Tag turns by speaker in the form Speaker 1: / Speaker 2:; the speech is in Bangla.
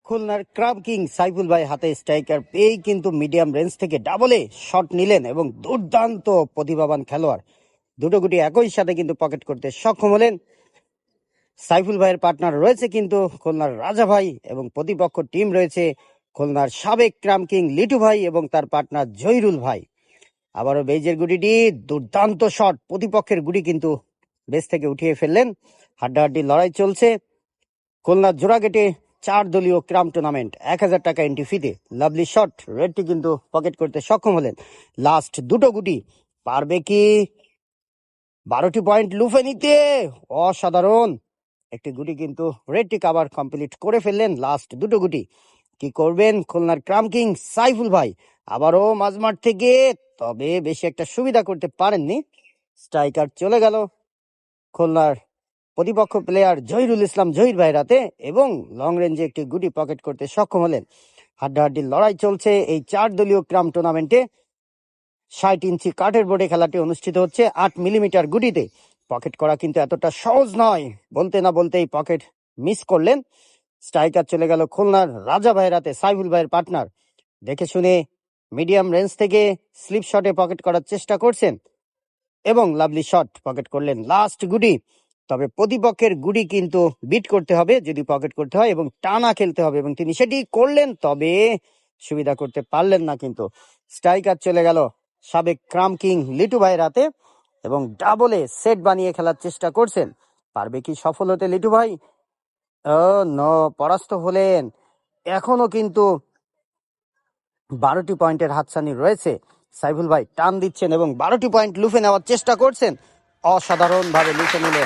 Speaker 1: খুলনার ক্রাব কিং সাইফুল ভাই হাতে স্ট্রাইকার পেয়েই কিন্তু মিডিয়াম রেঞ্জ থেকে ডাবলে শট নিলেন এবং দুর্দান্ত প্রতিভাবান খেলোয়াড় দুটো গুটি একই সাথে কিন্তু পকেট করতে সক্ষম হলেন। সাইফুল ভাইয়ের পার্টনার রয়েছে কিন্তু খুলনার রাজা ভাই এবং প্রতিপক্ষ টিম রয়েছে খুলনার সাবেক ক্রাম কিং লিটু ভাই এবং তার পার্টনার জহিরুল ভাই। আবারও বেজের গুটিটি দুর্দান্ত শট, প্রতিপক্ষের গুটি কিন্তু বেস থেকে উঠিয়ে ফেললেন। হাড্ডাহাড্ডি লড়াই চলছে খুলনার জোড়াগেটে 4 দলীয় ক্রাম টুর্নামেন্ট, 1000 টাকা এন্ট্রি ফিতে। লাভলি শট, রেডটি কিন্তু পকেট করতে সক্ষম হলেন। লাস্ট দুটো গুটি, পারবে কি 12টি পয়েন্ট লুফে নিতে? অসাধারণ একটি গুটি কিন্তু রেডটি কাভার কমপ্লিট করে ফেললেন। লাস্ট দুটো গুটি কি করবেন খুলনার ক্রাম কিং সাইফুল ভাই? আবারও মাঝমাঠ থেকে, তবে বেশি একটা সুবিধা করতে পারেননি। স্ট্রাইকার চলে গেল খুলনার প্রতিপক্ষ প্লেয়ার জহিরুল ইসলাম জহির ভাইয়ের হাতে এবং লং রেঞ্জে একটি গুটি পকেট করতে সক্ষম হলেন। হাড্ডাহাড্ডি লড়াই চলছে এই 4 দলীয় ক্রাম টুর্নামেন্টে। 60 ইঞ্চি কাঠের বোর্ডে খেলাটি অনুষ্ঠিত হচ্ছে 8 মিলিমিটার গুটিতে। পকেট করা কিন্তু এতটা সহজ নয়, বলতে না বলতেই পকেট মিস করলেন। স্ট্রাইকার চলে গেল খুলনার রাজা ভাইয়ের হাতে, সাইফুল ভাইয়ের পার্টনার। দেখে শুনে মিডিয়াম রেঞ্জ থেকে স্লিপ শটে পকেট করার চেষ্টা করছেন এবং লাভলি শট পকেট করলেন। লাস্ট গুটি, তবে প্রতিপক্ষের গুটি কিন্তু বিট করতে হবে যদি পকেট করতে হয় এবং টানা খেলতে হবে এবং তিনি সেটি করলেন, তবে সুবিধা করতে পারলেন না। কিন্তু স্ট্রাইকার চলে গেল সাবেক ক্রাম কিং লিটু ভাইয়ের হাতে এবং ডাবলে সেট বানিয়ে খেলার চেষ্টা করছেন। পারবে কি সফল হতে লিটু ভাই? পরাস্ত হলেন। এখনো কিন্তু 12টি পয়েন্টের হাতছানি রয়েছে। সাইফুল ভাই টান দিচ্ছেন এবং 12টি পয়েন্ট লুফে নেওয়ার চেষ্টা করছেন, অসাধারণ ভাবে লুফে নিলেন।